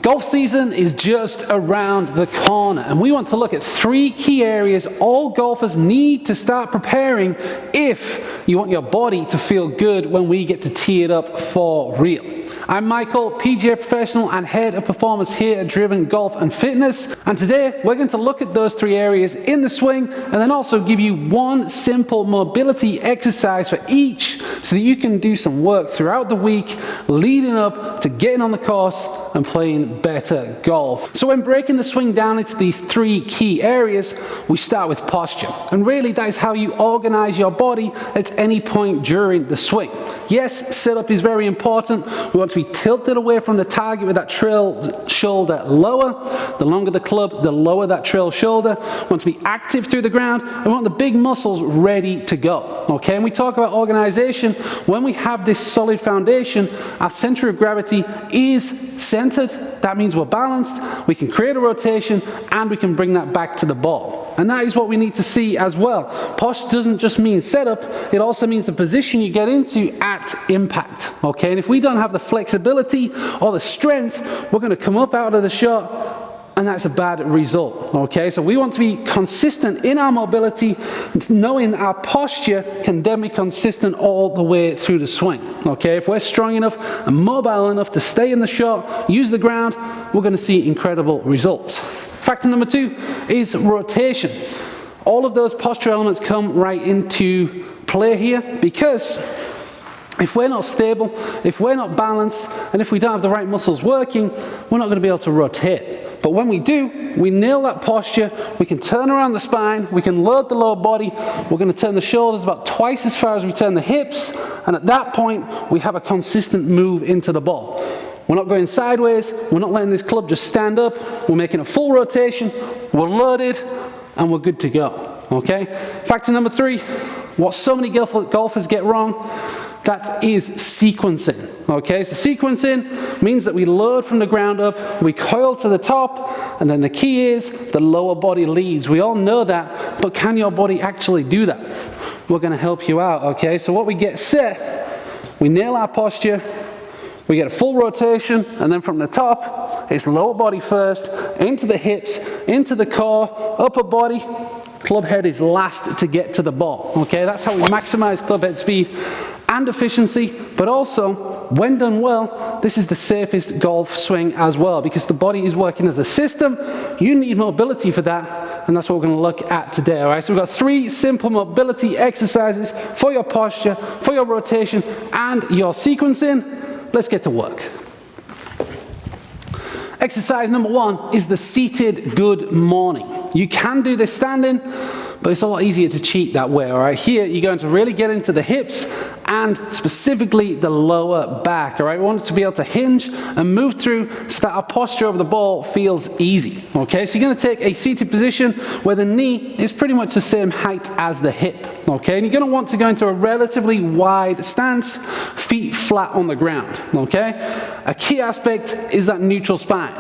Golf season is just around the corner, and we want to look at 3 key areas all golfers need to start preparing if you want your body to feel good when we get to tee it up for real. I'm Michael, PGA professional and head of performance here at DRVN Golf and Fitness, and today we're going to look at those 3 areas in the swing and then also give you one simple mobility exercise for each so that you can do some work throughout the week leading up to getting on the course and playing better golf. So when breaking the swing down into these 3 key areas, we start with posture. And really that is how you organize your body at any point during the swing. Yes, setup is very important. We want to be tilted away from the target with that trail shoulder lower. The longer the club, the lower that trail shoulder. We want to be active through the ground. We want the big muscles ready to go. Okay, and we talk about organization. When we have this solid foundation, our center of gravity is centered. That means we're balanced, we can create a rotation, and we can bring that back to the ball. And that is what we need to see as well. Posture doesn't just mean setup, it also means the position you get into at impact. Okay, and if we don't have the flexibility or the strength, we're going to come up out of the shot, and that's a bad result. Okay, so we want to be consistent in our mobility, knowing our posture can then be consistent all the way through the swing. Okay, if we're strong enough and mobile enough to stay in the shot, use the ground, we're going to see incredible results. Factor number 2 is rotation. All of those posture elements come right into play here, because if we're not stable, if we're not balanced, and if we don't have the right muscles working, we're not going to be able to rotate. But when we do, we nail that posture, we can turn around the spine, we can load the lower body, we're going to turn the shoulders about twice as far as we turn the hips, and at that point, we have a consistent move into the ball. We're not going sideways, we're not letting this club just stand up, we're making a full rotation, we're loaded, and we're good to go. Okay? Factor number 3, what so many golfers get wrong, that is sequencing. Okay, so sequencing means that we load from the ground up, we coil to the top, and then the key is the lower body leads. We all know that, but can your body actually do that? We're going to help you out. Okay, so what we get set, we nail our posture, we get a full rotation, and then from the top, it's lower body first, into the hips, into the core, upper body. Club head is last to get to the ball. Okay, that's how we maximize club head speed and efficiency, but also, when done well, this is the safest golf swing as well, because the body is working as a system. You need mobility for that, and that's what we're going to look at today. All right, so we've got 3 simple mobility exercises for your posture, for your rotation, and your sequencing. Let's get to work. Exercise number 1 is the seated good morning. You can do this standing, but it's a lot easier to cheat that way. All right, here you're going to really get into the hips and specifically the lower back. All right, we want it to be able to hinge and move through so that our posture over the ball feels easy. Okay, so you're going to take a seated position where the knee is pretty much the same height as the hip. Okay, and you're going to want to go into a relatively wide stance, feet flat on the ground. Okay, a key aspect is that neutral spine.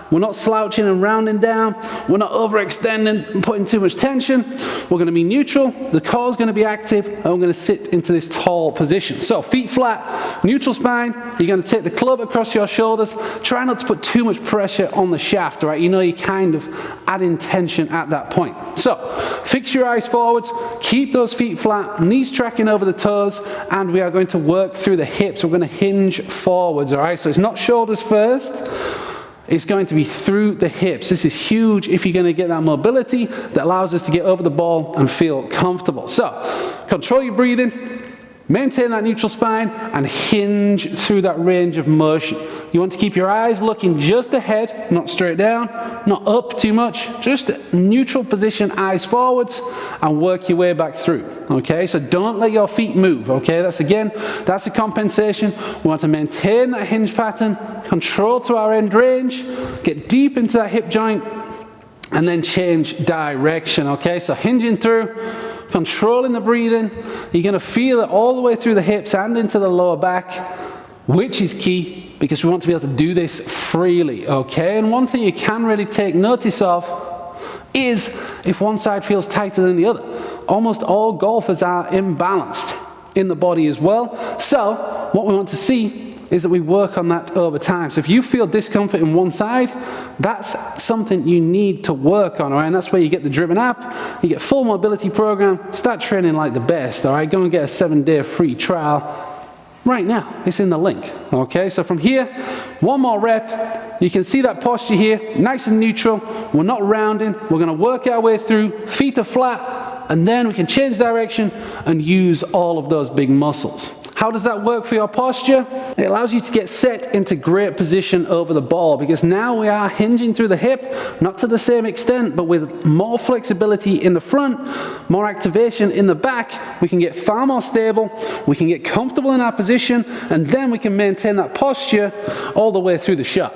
We're not slouching and rounding down. We're not overextending and putting too much tension. We're going to be neutral. The core is going to be active, and we're going to sit into this tall position. So feet flat, neutral spine. You're going to take the club across your shoulders. Try not to put too much pressure on the shaft, right? You know you're kind of adding tension at that point. So fix your eyes forwards. Keep those feet flat, knees tracking over the toes, and we are going to work through the hips. We're going to hinge forwards, all right? So it's not shoulders first. It's going to be through the hips. This is huge if you're going to get that mobility that allows us to get over the ball and feel comfortable. So, control your breathing, maintain that neutral spine, and hinge through that range of motion. You want to keep your eyes looking just ahead, not straight down, not up too much, just neutral position, eyes forwards, and work your way back through. Okay, so don't let your feet move. Okay, that's a compensation. We want to maintain that hinge pattern, control to our end range, get deep into that hip joint, and then change direction. Okay, so hinging through, controlling the breathing. You're going to feel it all the way through the hips and into the lower back, which is key because we want to be able to do this freely, okay? And one thing you can really take notice of is if one side feels tighter than the other. Almost all golfers are imbalanced in the body as well. So what we want to see is that we work on that over time. So if you feel discomfort in one side, that's something you need to work on, all right? And that's where you get the DRVN app, you get full mobility program, start training like the best, all right? Go and get a 7-day free trial right now. It's in the link, okay? So from here, one more rep. You can see that posture here, nice and neutral. We're not rounding. We're gonna work our way through, feet are flat, and then we can change direction and use all of those big muscles. How does that work for your posture? It allows you to get set into great position over the ball, because now we are hinging through the hip, not to the same extent, but with more flexibility in the front, more activation in the back. We can get far more stable, we can get comfortable in our position, and then we can maintain that posture all the way through the shot.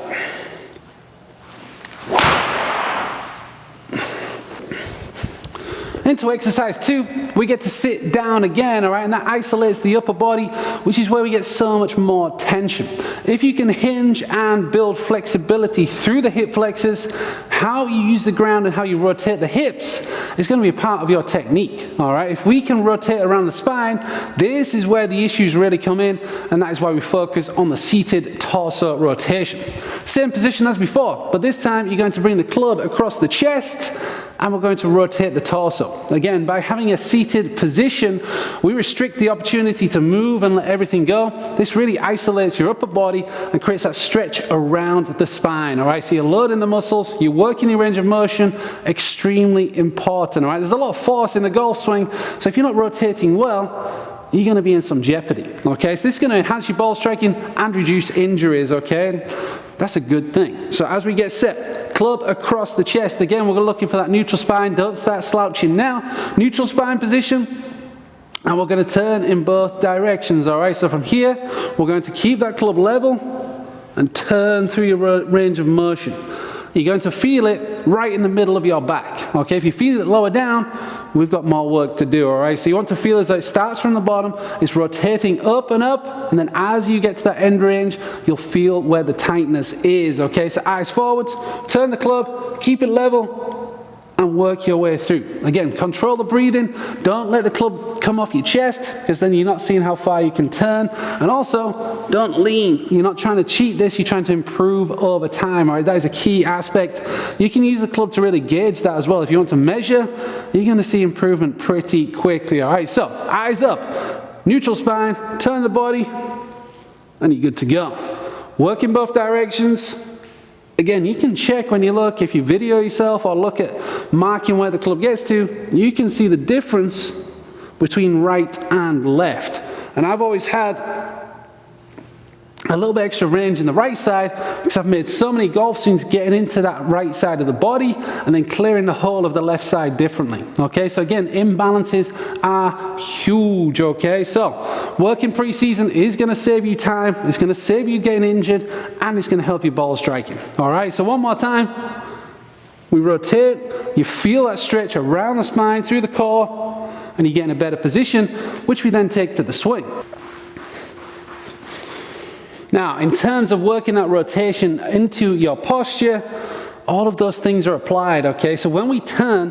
Into exercise 2, we get to sit down again, all right, and that isolates the upper body, which is where we get so much more tension. If you can hinge and build flexibility through the hip flexors, how you use the ground and how you rotate the hips is going to be a part of your technique, all right? If we can rotate around the spine, this is where the issues really come in, and that is why we focus on the seated torso rotation. Same position as before, but this time you're going to bring the club across the chest, and we're going to rotate the torso. Again, by having a seated position, we restrict the opportunity to move and let everything go. This really isolates your upper body and creates that stretch around the spine, all right? So you're loading the muscles, you're working your range of motion, extremely important, all right? There's a lot of force in the golf swing, so if you're not rotating well, you're going to be in some jeopardy, okay? So this is going to enhance your ball striking and reduce injuries, okay? That's a good thing. So as we get set, club across the chest. Again, we're looking for that neutral spine. Don't start slouching now. Neutral spine position. And we're going to turn in both directions, all right? So from here, we're going to keep that club level and turn through your range of motion. You're going to feel it right in the middle of your back, okay? If you feel it lower down, we've got more work to do, all right? So you want to feel as though it starts from the bottom, it's rotating up and up, and then as you get to that end range, you'll feel where the tightness is, okay? So eyes forwards, turn the club, keep it level, and work your way through. Again, control the breathing. Don't let the club come off your chest, because then you're not seeing how far you can turn. And also, don't lean. You're not trying to cheat this, you're trying to improve over time, all right? That is a key aspect. You can use the club to really gauge that as well. If you want to measure, you're gonna see improvement pretty quickly, all right? So, eyes up, neutral spine, turn the body, and you're good to go. Work in both directions. Again, you can check when you look, if you video yourself or look at marking where the club gets to, you can see the difference between right and left. And I've always had a little bit extra range in the right side because I've made so many golf swings getting into that right side of the body and then clearing the whole of the left side differently, okay? So again, imbalances are huge, okay? So working pre-season is gonna save you time, it's gonna save you getting injured, and it's gonna help you ball striking, all right? So one more time, we rotate, you feel that stretch around the spine, through the core, and you get in a better position, which we then take to the swing. Now, in terms of working that rotation into your posture, all of those things are applied, okay? So when we turn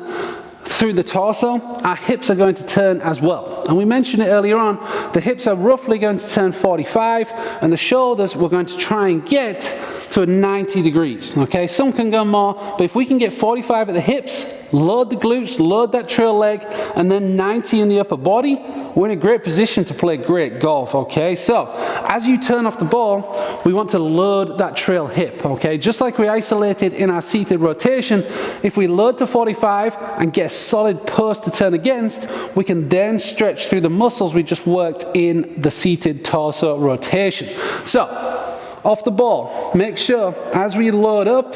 through the torso, our hips are going to turn as well. And we mentioned it earlier on, the hips are roughly going to turn 45, and the shoulders we're going to try and get to 90 degrees, okay? Some can go more, but if we can get 45 at the hips, load the glutes, load that trail leg, and then 90 in the upper body, we're in a great position to play great golf, okay? So, as you turn off the ball, we want to load that trail hip, okay? Just like we isolated in our seated rotation, if we load to 45 and get a solid post to turn against, we can then stretch through the muscles we just worked in the seated torso rotation. So, off the ball, make sure as we load up,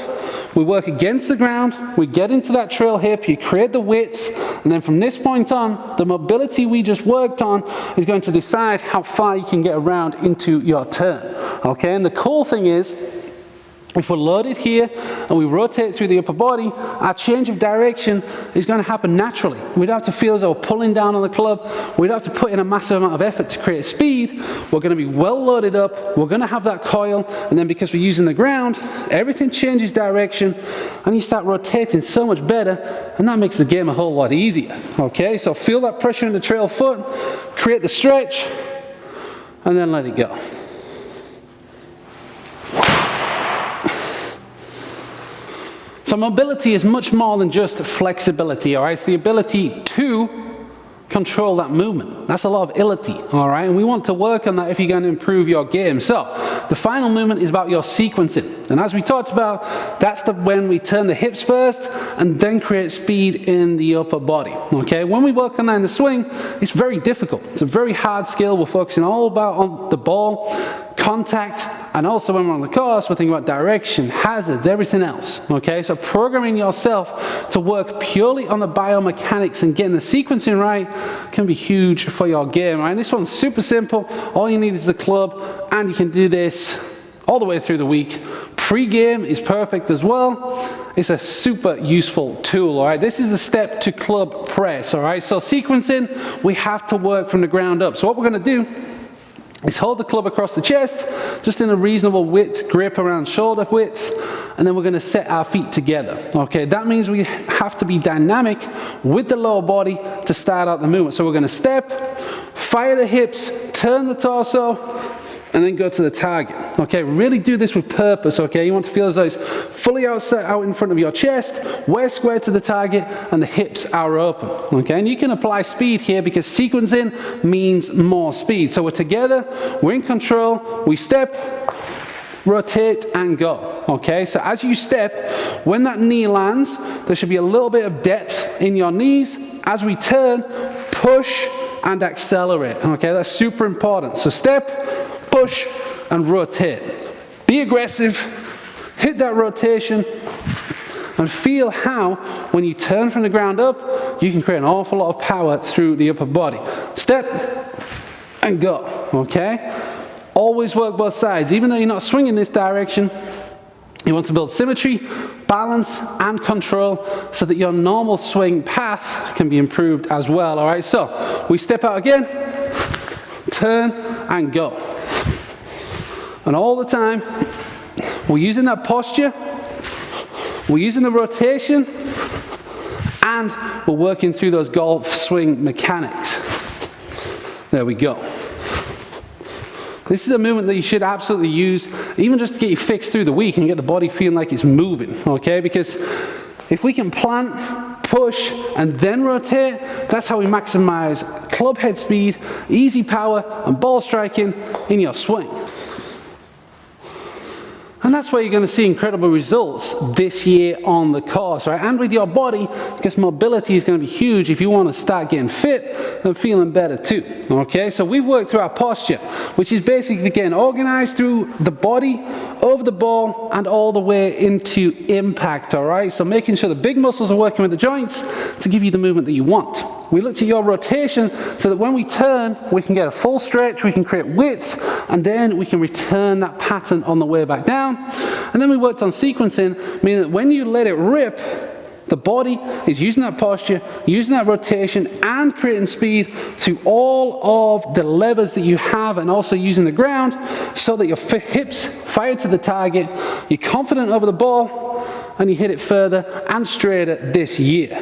we work against the ground, we get into that trail hip, you create the width, and then from this point on, the mobility we just worked on is going to decide how far you can get around into your turn, okay? And the cool thing is, if we're loaded here and we rotate through the upper body, our change of direction is going to happen naturally. We don't have to feel as though we're pulling down on the club. We don't have to put in a massive amount of effort to create speed. We're going to be well loaded up. We're going to have that coil. And then because we're using the ground, everything changes direction and you start rotating so much better. And that makes the game a whole lot easier. Okay, so feel that pressure in the trail foot, create the stretch, and then let it go. So mobility is much more than just flexibility, all right? It's the ability to control that movement. That's a lot of ability, all right? And we want to work on that if you're going to improve your game. So the final movement is about your sequencing. And as we talked about, that's when we turn the hips first and then create speed in the upper body, okay? When we work on that in the swing, it's very difficult. It's a very hard skill. We're focusing all about on the ball, contact, and also when we're on the course, we're thinking about direction, hazards, everything else, okay? So programming yourself to work purely on the biomechanics and getting the sequencing right can be huge for your game, right? And this one's super simple. All you need is a club, and you can do this all the way through the week. Pre-game is perfect as well. It's a super useful tool, all right? This is the step to club press, all right? So sequencing, we have to work from the ground up. So what we're gonna do is hold the club across the chest, just in a reasonable width, grip around shoulder width, and then we're gonna set our feet together, okay? That means we have to be dynamic with the lower body to start out the movement. So we're gonna step, fire the hips, turn the torso, and then go to the target, okay? Really do this with purpose, okay? You want to feel as though it's fully out in front of your chest, we're square to the target, and the hips are open, okay? And you can apply speed here because sequencing means more speed. So we're together, we're in control, we step, rotate, and go, okay? So as you step, when that knee lands, there should be a little bit of depth in your knees. As we turn, push and accelerate, okay? That's super important. So step, push, and rotate. Be aggressive, hit that rotation, and feel how, when you turn from the ground up, you can create an awful lot of power through the upper body. Step, and go, okay? Always work both sides. Even though you're not swinging this direction, you want to build symmetry, balance, and control so that your normal swing path can be improved as well, all right? So, we step out again, turn, and go. And all the time, we're using that posture, we're using the rotation, and we're working through those golf swing mechanics. There we go. This is a movement that you should absolutely use, even just to get you fixed through the week and get the body feeling like it's moving, okay? Because if we can plant, push, and then rotate, that's how we maximize club head speed, easy power, and ball striking in your swing. And that's where you're going to see incredible results this year on the course, right? And with your body, because mobility is going to be huge if you want to start getting fit and feeling better too, okay? So we've worked through our posture, which is basically getting organized through the body, over the ball, and all the way into impact, all right? So making sure the big muscles are working with the joints to give you the movement that you want. We looked at your rotation so that when we turn, we can get a full stretch, we can create width, and then we can return that pattern on the way back down. And then we worked on sequencing, meaning that when you let it rip, the body is using that posture, using that rotation, and creating speed through all of the levers that you have, and also using the ground so that your hips fire to the target, you're confident over the ball, and you hit it further and straighter this year.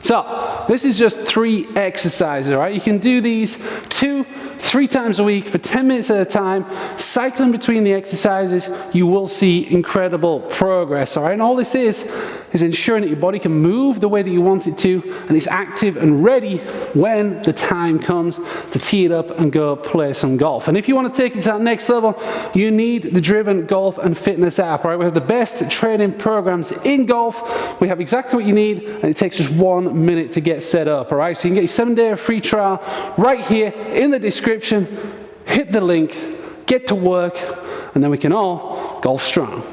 So, this is just 3 exercises, all right? You can do these 2-3 times a week for 10 minutes at a time, cycling between the exercises. You will see incredible progress, all right? And all this is ensuring that your body can move the way that you want it to, and it's active and ready when the time comes to tee it up and go play some golf. And if you want to take it to that next level, you need the Driven Golf and Fitness app, all right? We have the best training programs in golf. We have exactly what you need, and it takes just 1 minute to get set up, all right? So you can get your 7-day free trial right here in the description. Hit the link, get to work, and then we can all golf strong.